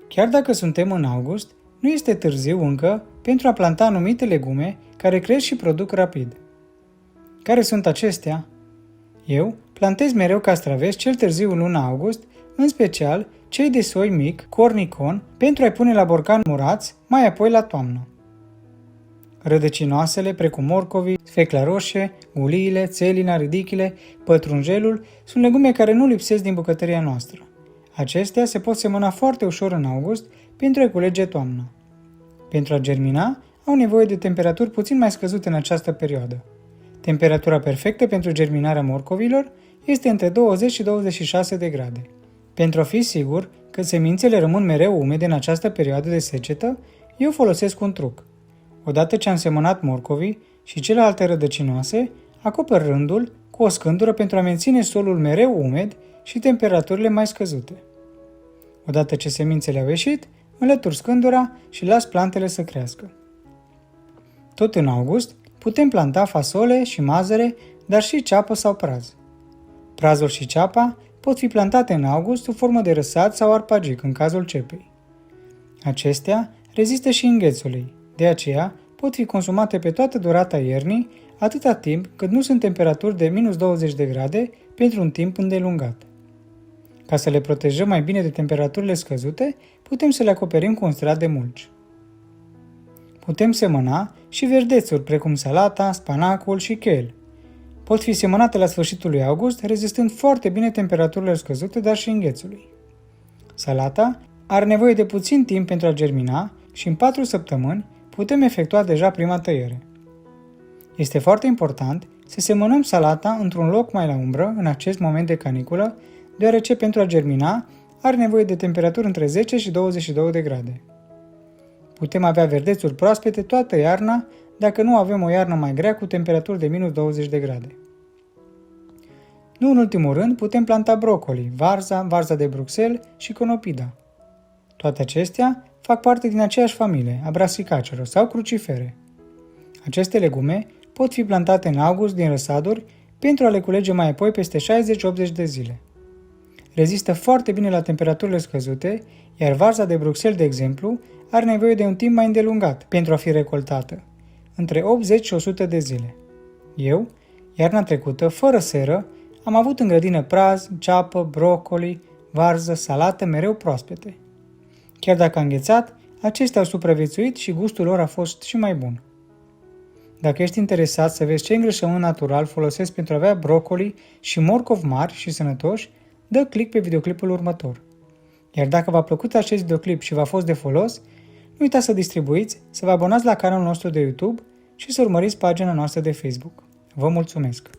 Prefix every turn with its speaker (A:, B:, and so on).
A: Chiar dacă suntem în august, nu este târziu încă pentru a planta anumite legume care cresc și produc rapid. Care sunt acestea? Eu plantez mereu castraveți cel târziu în luna august, în special cei de soi mic, cornicon, pentru a-i pune la borcan murați, mai apoi la toamnă. Rădăcinoasele, precum morcovii, sfecla roșie, uliile, țelina, ridichile, pătrunjelul, sunt legume care nu lipsesc din bucătăria noastră. Acestea se pot semăna foarte ușor în august pentru a culege toamna. Pentru a germina, au nevoie de temperaturi puțin mai scăzute în această perioadă. Temperatura perfectă pentru germinarea morcovilor este între 20 și 26 de grade. Pentru a fi sigur că semințele rămân mereu umede în această perioadă de secetă, eu folosesc un truc. Odată ce am semănat morcovii și celelalte rădăcinoase, acopăr rândul cu o scândură pentru a menține solul mereu umed și temperaturile mai scăzute. Odată ce semințele au ieșit, înlătur scândura și las plantele să crească. Tot în august, putem planta fasole și mazăre, dar și ceapă sau praz. Prazul și ceapa pot fi plantate în august sub formă de răsad sau arpagic în cazul cepei. Acestea rezistă și înghețului, de aceea pot fi consumate pe toată durata iernii, atâta timp cât nu sunt temperaturi de minus 20 de grade pentru un timp îndelungat. Ca să le protejăm mai bine de temperaturile scăzute, putem să le acoperim cu un strat de mulci. Putem semăna și verdețuri precum salata, spanacul și chel. Pot fi semănate la sfârșitul lui august, rezistând foarte bine temperaturile scăzute, dar și înghețului. Salata are nevoie de puțin timp pentru a germina și în 4 săptămâni putem efectua deja prima tăiere. Este foarte important să semănăm salata într-un loc mai la umbră în acest moment de caniculă, deoarece pentru a germina are nevoie de temperaturi între 10 și 22 de grade. Putem avea verdețuri proaspete toată iarna dacă nu avem o iarnă mai grea cu temperaturi de minus 20 de grade. Nu în ultimul rând, putem planta brocoli, varza de Bruxelles și conopida. Toate acestea fac parte din aceeași familie, a brassicaceelor sau crucifere. Aceste legume pot fi plantate în august din răsaduri pentru a le culege mai apoi peste 60-80 de zile. Rezistă foarte bine la temperaturile scăzute, iar varza de Bruxelles, de exemplu, are nevoie de un timp mai îndelungat pentru a fi recoltată, între 80 și 100 de zile. Eu, iarna trecută, fără seră, am avut în grădină praz, ceapă, brocoli, varză, salată mereu proaspete. Chiar dacă a înghețat, acestea au supraviețuit și gustul lor a fost și mai bun. Dacă ești interesat să vezi ce îngrășământ natural folosesc pentru a avea brocoli și morcovi mari și sănătoși, dă click pe videoclipul următor. Iar dacă v-a plăcut acest videoclip și v-a fost de folos, nu uitați să distribuiți, să vă abonați la canalul nostru de YouTube și să urmăriți pagina noastră de Facebook. Vă mulțumesc!